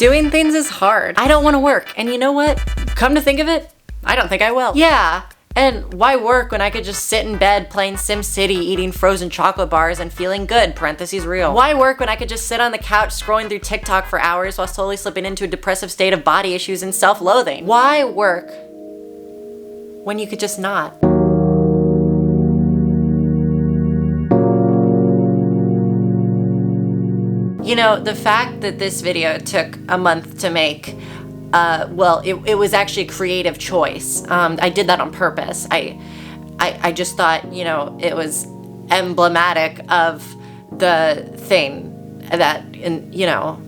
Doing things is hard. I don't want to work. And you know what? Come to think of it, I don't think I will. Yeah. And why work when I could just sit in bed playing SimCity, eating frozen chocolate bars and feeling good, parentheses real. Why work when I could just sit on the couch scrolling through TikTok for hours while slowly slipping into a depressive state of body issues and self-loathing? Why work when you could just not? You know, the fact that this video took a month to make, well, it was actually a creative choice. I did that on purpose. I just thought, you know, it was emblematic of the thing that, you know,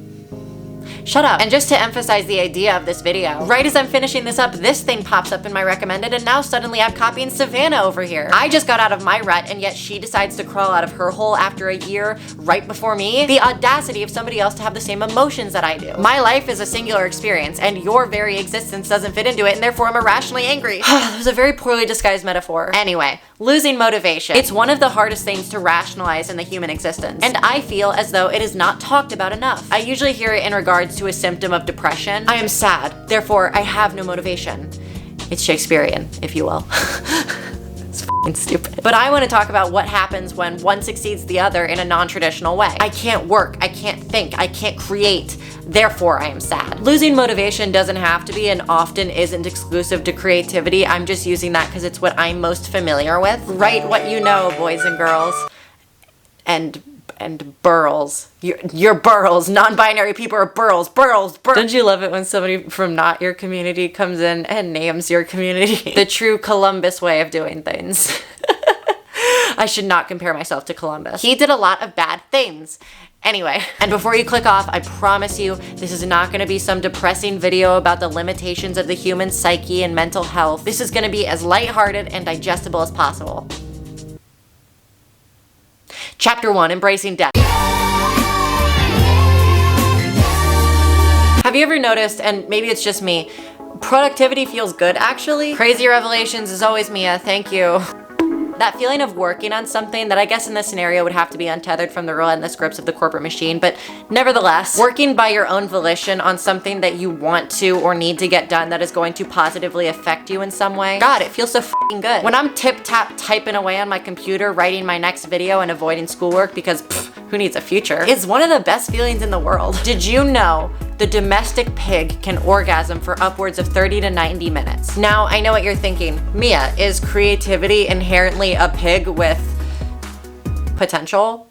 shut up. And just to emphasize the idea of this video, right as I'm finishing this up, this thing pops up in my recommended, and now suddenly I'm copying Savannah over here. I just got out of my rut, and yet she decides to crawl out of her hole after a year right before me. The audacity of somebody else to have the same emotions that I do. My life is a singular experience, and your very existence doesn't fit into it, and therefore I'm irrationally angry. That was a very poorly disguised metaphor. Anyway, losing motivation. It's one of the hardest things to rationalize in the human existence, and I feel as though it is not talked about enough. I usually hear it in regards to a symptom of depression. I am sad, therefore I have no motivation. It's Shakespearean, if you will. It's f***ing stupid. But I want to talk about what happens when one succeeds the other in a non-traditional way. I can't work, I can't think, I can't create, therefore I am sad. Losing motivation doesn't have to be and often isn't exclusive to creativity. I'm just using that because it's what I'm most familiar with. Write what you know, boys and girls. And burls. You're burls. Non-binary people are burls. Burls. Don't you love it when somebody from not your community comes in and names your community? The true Columbus way of doing things. I should not compare myself to Columbus. He did a lot of bad things. Anyway, and before you click off, I promise you, this is not gonna be some depressing video about the limitations of the human psyche and mental health. This is gonna be as lighthearted and digestible as possible. Chapter 1, Embracing Death. Have you ever noticed, and maybe it's just me, productivity feels good actually? Crazy revelations as always, Mia, thank you. That feeling of working on something that I guess in this scenario would have to be untethered from the relentless grips of the corporate machine, but nevertheless, working by your own volition on something that you want to or need to get done that is going to positively affect you in some way. God, it feels so f***ing good. When I'm tip-tap typing away on my computer, writing my next video and avoiding schoolwork because who needs a future? It's one of the best feelings in the world. Did you know the domestic pig can orgasm for upwards of 30 to 90 minutes? Now, I know what you're thinking. Mia, is creativity inherently a pig with potential?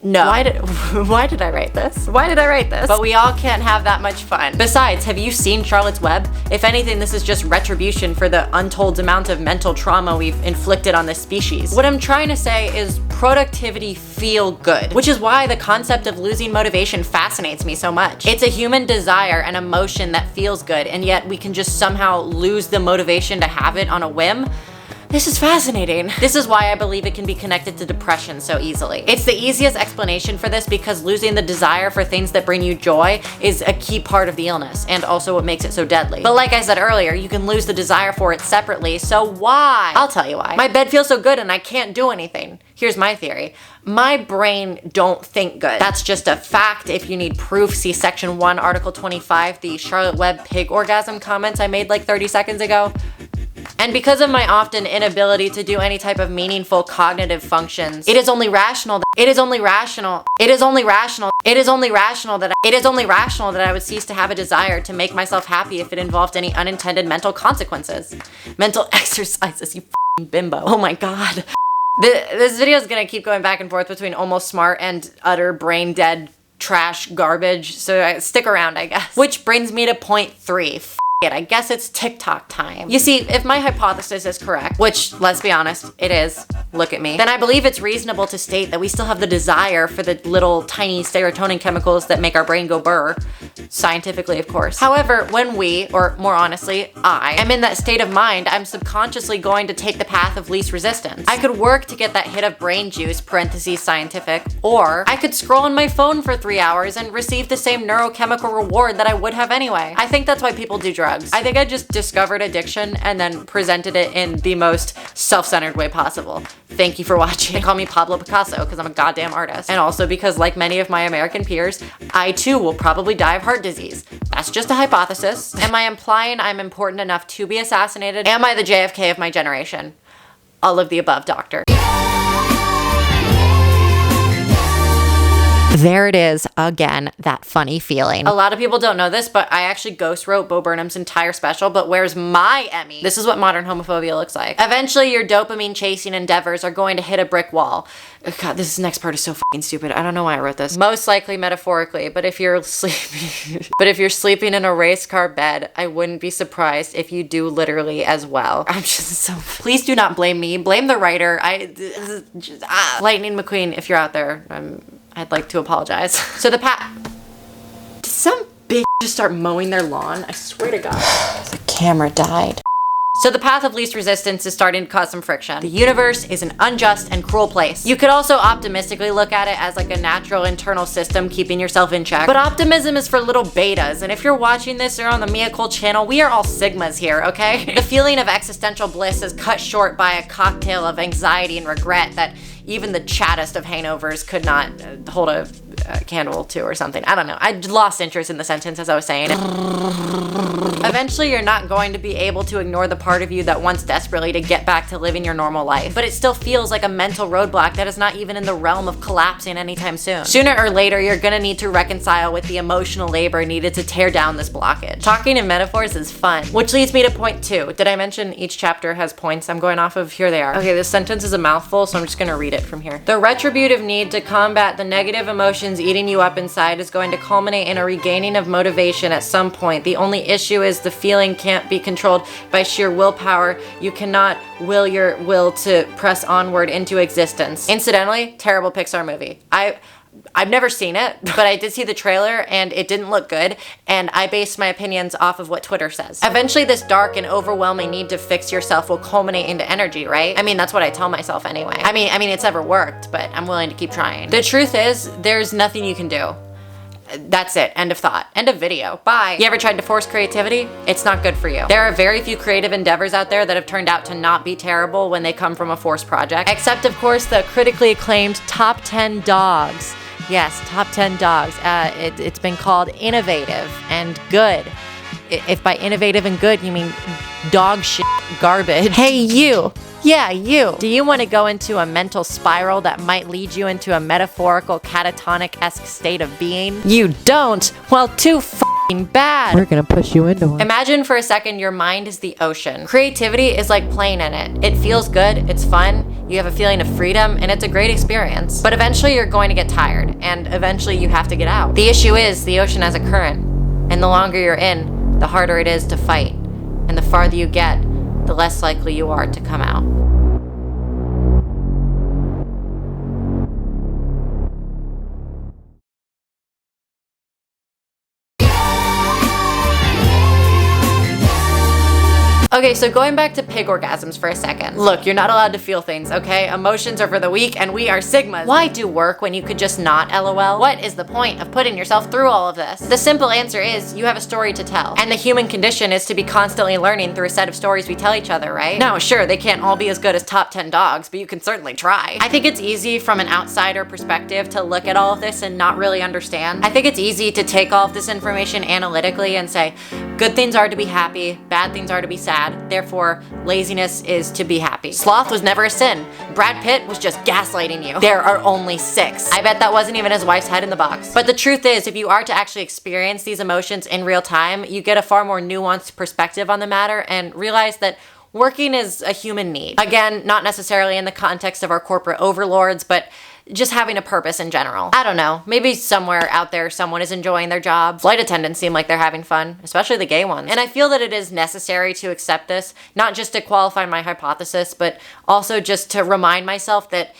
No. Why did I write this? Why did I write this? But we all can't have that much fun. Besides, have you seen Charlotte's Web? If anything, this is just retribution for the untold amount of mental trauma we've inflicted on this species. What I'm trying to say is productivity feel good, which is why the concept of losing motivation fascinates me so much. It's a human desire and emotion that feels good, and yet we can just somehow lose the motivation to have it on a whim. This is fascinating. This is why I believe it can be connected to depression so easily. It's the easiest explanation for this because losing the desire for things that bring you joy is a key part of the illness and also what makes it so deadly. But like I said earlier, you can lose the desire for it separately, so why? I'll tell you why. My bed feels so good and I can't do anything. Here's my theory. My brain don't think good. That's just a fact. If you need proof, see section 1, article 25, the Charlotte Web pig orgasm comments I made like 30 seconds ago. And because of my often inability to do any type of meaningful cognitive functions, it is only rational that I would cease to have a desire to make myself happy if it involved any unintended mental consequences. Mental exercises, you f***ing bimbo. Oh my god. This video is gonna keep going back and forth between almost smart and utter brain dead trash garbage, so stick around, I guess. Which brings me to point 3. I guess it's TikTok time. You see, if my hypothesis is correct, which, let's be honest, it is, look at me, then I believe it's reasonable to state that we still have the desire for the little tiny serotonin chemicals that make our brain go burr. Scientifically, of course. However, when we, or more honestly, I, am in that state of mind, I'm subconsciously going to take the path of least resistance. I could work to get that hit of brain juice, parentheses scientific, or I could scroll on my phone for 3 hours and receive the same neurochemical reward that I would have anyway. I think that's why people do drugs. drugs. I think I just discovered addiction and then presented it in the most self-centered way possible. Thank you for watching. They call me Pablo Picasso because I'm a goddamn artist. And also because, like many of my American peers, I too will probably die of heart disease. That's just a hypothesis. Am I implying I'm important enough to be assassinated? Am I the JFK of my generation? All of the above, doctor. There it is again, that funny feeling. A lot of people don't know this, but I actually ghost wrote Bo Burnham's entire special, but where's my Emmy? This is what modern homophobia looks like. Eventually, your dopamine chasing endeavors are going to hit a brick wall. God, this next part is so fucking stupid. I don't know why I wrote this. Most likely metaphorically, but if you're sleeping in a race car bed, I wouldn't be surprised if you do literally as well. I'm just so, please do not blame me. Blame the writer. Lightning McQueen, if you're out there, I'd like to apologize. So did some bitch just start mowing their lawn? I swear to God. The camera died. So the path of least resistance is starting to cause some friction. The universe is an unjust and cruel place. You could also optimistically look at it as like a natural internal system keeping yourself in check. But optimism is for little betas, and if you're watching this or on the Mia Cole channel, we are all sigmas here, okay? The feeling of existential bliss is cut short by a cocktail of anxiety and regret that even the chattest of hangovers could not hold a candle to or something. I don't know. I lost interest in the sentence as I was saying it. Eventually, you're not going to be able to ignore the part of you that wants desperately to get back to living your normal life. But it still feels like a mental roadblock that is not even in the realm of collapsing anytime soon. Sooner or later, you're gonna need to reconcile with the emotional labor needed to tear down this blockage. Talking in metaphors is fun. Which leads me to point 2. Did I mention each chapter has points I'm going off of? Here they are. Okay, this sentence is a mouthful, so I'm just gonna read it from here. The retributive need to combat the negative emotions eating you up inside is going to culminate in a regaining of motivation at some point. The only issue is the feeling can't be controlled by sheer willpower. You cannot will your will to press onward into existence. Incidentally, terrible Pixar movie. I've never seen it, but I did see the trailer and it didn't look good, and I based my opinions off of what Twitter says. Eventually, this dark and overwhelming need to fix yourself will culminate into energy, right? I mean, that's what I tell myself anyway. I mean, it's never worked, but I'm willing to keep trying. The truth is, there's nothing you can do. That's it. End of thought. End of video. Bye. You ever tried to force creativity? It's not good for you. There are very few creative endeavors out there that have turned out to not be terrible when they come from a forced project. Except, of course, the critically acclaimed Top 10 Dogs. Yes, Top 10 Dogs. It's been called innovative and good. If by innovative and good you mean dog shit garbage. Hey, you. Yeah, you. Do you want to go into a mental spiral that might lead you into a metaphorical catatonic-esque state of being? You don't? Well, too bad. We're gonna push you into one. Imagine for a second your mind is the ocean. Creativity is like playing in it. It feels good, it's fun, you have a feeling of freedom, and it's a great experience. But eventually you're going to get tired, and eventually you have to get out. The issue is the ocean has a current, and the longer you're in, the harder it is to fight. And the farther you get, the less likely you are to come out. Okay, so going back to pig orgasms for a second. Look, you're not allowed to feel things, okay? Emotions are for the weak, and we are sigmas. Why do work when you could just not, LOL? What is the point of putting yourself through all of this? The simple answer is, you have a story to tell. And the human condition is to be constantly learning through a set of stories we tell each other, right? Now, sure, they can't all be as good as Top 10 Dogs, but you can certainly try. I think it's easy from an outsider perspective to look at all of this and not really understand. I think it's easy to take all of this information analytically and say, good things are to be happy, bad things are to be sad. Therefore, laziness is to be happy. Sloth was never a sin. Brad Pitt was just gaslighting you. There are only 6. I bet that wasn't even his wife's head in the box. But the truth is, if you are to actually experience these emotions in real time, you get a far more nuanced perspective on the matter and realize that working is a human need. Again, not necessarily in the context of our corporate overlords, but just having a purpose in general. I don't know, maybe somewhere out there someone is enjoying their job. Flight attendants seem like they're having fun, especially the gay ones. And I feel that it is necessary to accept this, not just to qualify my hypothesis, but also just to remind myself that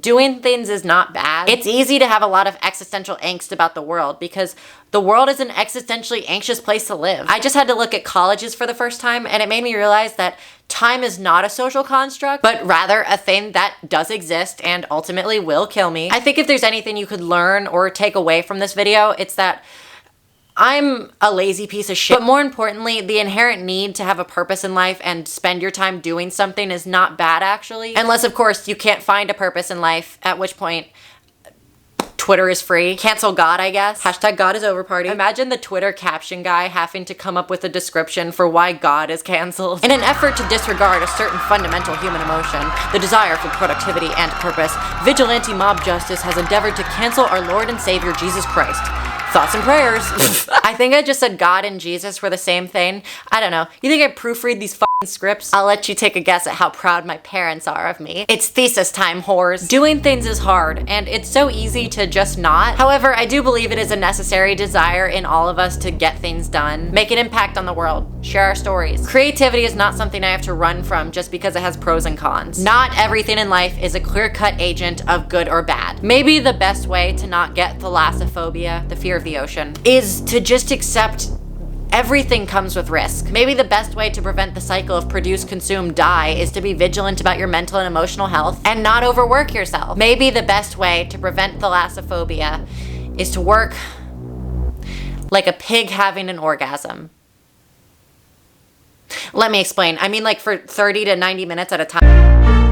doing things is not bad. It's easy to have a lot of existential angst about the world because the world is an existentially anxious place to live. I just had to look at colleges for the first time, and it made me realize that time is not a social construct, but rather a thing that does exist and ultimately will kill me. I think if there's anything you could learn or take away from this video, it's that I'm a lazy piece of shit. But more importantly, the inherent need to have a purpose in life and spend your time doing something is not bad, actually. Unless, of course, you can't find a purpose in life, at which point Twitter is free. Cancel God, I guess. Hashtag God is over party. Imagine the Twitter caption guy having to come up with a description for why God is canceled. In an effort to disregard a certain fundamental human emotion, the desire for productivity and purpose, vigilante mob justice has endeavored to cancel our Lord and Savior Jesus Christ. Thoughts and prayers. I think I just said God and Jesus were the same thing. I don't know. You think I proofread these fucking scripts? I'll let you take a guess at how proud my parents are of me. It's thesis time, whores. Doing things is hard, and it's so easy to just not. However, I do believe it is a necessary desire in all of us to get things done, make an impact on the world, share our stories. Creativity is not something I have to run from just because it has pros and cons. Not everything in life is a clear-cut agent of good or bad. Maybe the best way to not get thalassophobia, the fear of the ocean, is to just accept everything comes with risk. Maybe the best way to prevent the cycle of produce, consume, die is to be vigilant about your mental and emotional health and not overwork yourself. Maybe the best way to prevent thalassophobia is to work like a pig having an orgasm. Let me explain. I mean, like for 30 to 90 minutes at a time.